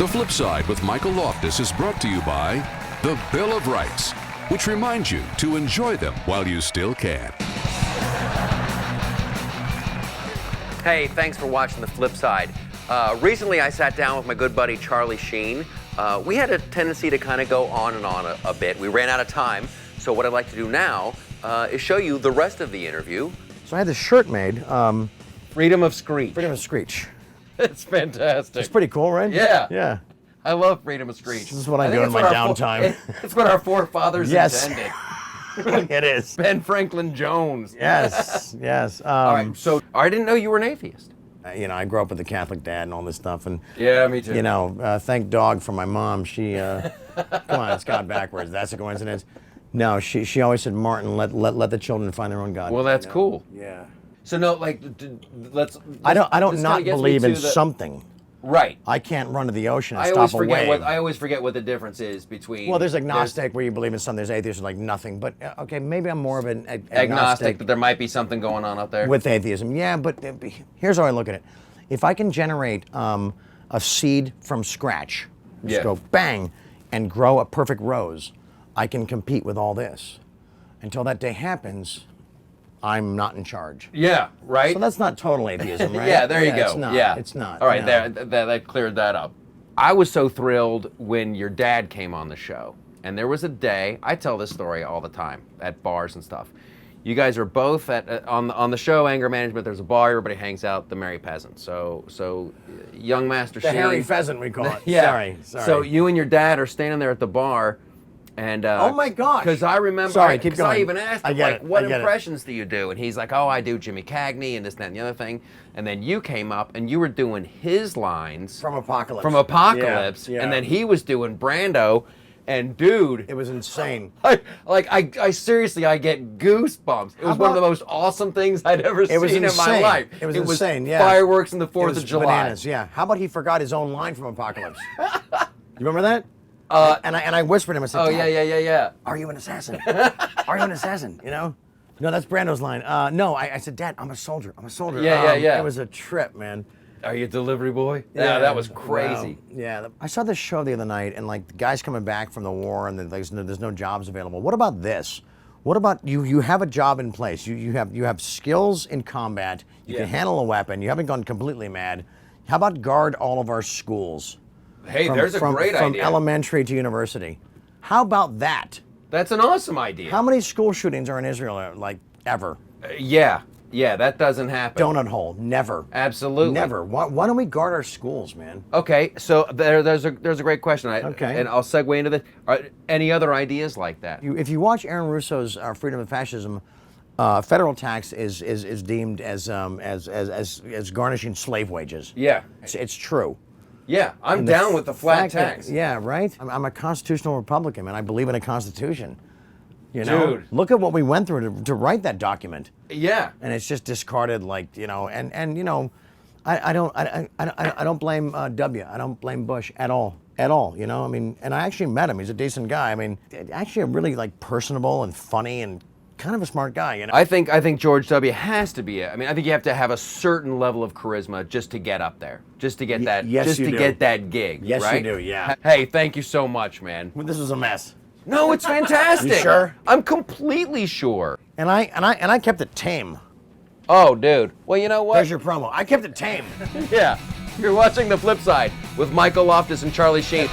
The Flipside with Michael Loftus is brought to you by the Bill of Rights, which reminds you to enjoy them while you still can. Hey, thanks for watching The Flipside. Recently, I sat down with my good buddy Charlie Sheen. We had a tendency to kind of go on and on a bit. We ran out of time, so what I'd like to do now is show you the rest of the interview. So I had this shirt made. Freedom of Screech. Freedom of Screech. It's fantastic. It's pretty cool, right? Yeah. Yeah. I love Freedom of Screech. This is what I do in my downtime. It's what our forefathers Yes. intended. It is. Ben Franklin Jones. Yes, yes. All right, so I didn't know you were an atheist. You know, I grew up with a Catholic dad and all this stuff, and Yeah, me too. you know, thank dog for my mom. She, come on, it's God backwards. That's a coincidence. No, she always said, Martin, let the children find their own God. Well, that's cool. Yeah. So no, like, let's. I don't this not kinda gets me believe to in the- something. Right. I can't run to the ocean and I stop always a forget wave. I always forget what the difference is between. Well, there's agnostic where you believe in something. There's atheist like nothing. But okay, maybe I'm more of an agnostic, but there might be something going on out there. with atheism. Yeah, but here's how I look at it. If I can generate a seed from scratch, just Yeah. go bang, and grow a perfect rose, I can compete with all this. Until that day happens, I'm not in charge. Yeah. Right. So that's not total atheism, right? Yeah, there you go. It's not. Yeah, It's not. All right, no. that cleared that up. I was so thrilled when your dad came on the show, and there was a day. I tell this story all the time at bars and stuff. You guys are both at on the show Anger Management. There's a bar. Everybody hangs out. The Merry Peasant. So young Master The Sheen. hairy pheasant, we call it. Yeah. Sorry. So you and your dad are standing there at the bar, and Oh my gosh. because I remember. Sorry, keep 'cause I going. even asked I him, get like, it, what I get it. impressions do you do? And he's like, oh, I do Jimmy Cagney and this, that, and the other thing. And then you came up and you were doing his lines From Apocalypse. from Apocalypse, Yeah, yeah. and then he was doing Brando. And dude, It was insane. I seriously, I get goosebumps. It was one of the most awesome things I'd ever It was seen in my insane. life. It was insane, yeah. Fireworks and the It 4th was of July. Bananas, yeah. How about he forgot his own line from Apocalypse? You remember that? And I whispered him. I said, Oh, Dad, yeah. Are you an assassin? Are you an assassin? You know? No, that's Brando's line. No, I said, Dad, I'm a soldier. I'm a soldier. Yeah. It was a trip, man. Are you a delivery boy? Yeah, that was crazy. Wow. Yeah. I saw this show the other night, and like the guys coming back from the war, and there's no jobs available. What about this? What about you? You have a job in place. You have skills in combat. You can handle a weapon. You haven't gone completely mad. How about guard all of our schools? Hey, there's a great from idea. elementary to university. How about that? That's an awesome idea. How many school shootings are in Israel, like, ever? Yeah, that doesn't happen. Donut hole, never. Absolutely. Never. Why don't we guard our schools, man? Okay, so there's a great question. Okay. And I'll segue into this. Any other ideas like that? If you watch Aaron Russo's Freedom of Fascism, federal tax is deemed as garnishing slave wages. Yeah. It's true. Yeah, I'm And down with the flat fact that- tax. yeah, right? I'm a constitutional Republican, man. I believe in a constitution. You know? Dude. Look at what we went through to write that document. Yeah. And it's just discarded, like, you know, and you know, I don't blame W. I don't blame Bush at all, you know. I mean, and I actually met him. He's a decent guy. I mean, actually a really like personable and funny and kind of a smart guy, you know. I think George W. has to be. I think you have to have a certain level of charisma just to get up there, just to get that, yes, just you to do. get that gig. Yes, you right? do, yeah. Hey, thank you so much, man. This was a mess. No, it's fantastic. You sure? I'm completely sure. And I kept it tame. Oh, dude. Well, you know what? There's your promo. I kept it tame. Yeah. You're watching The Flipside with Michael Loftus and Charlie Sheen.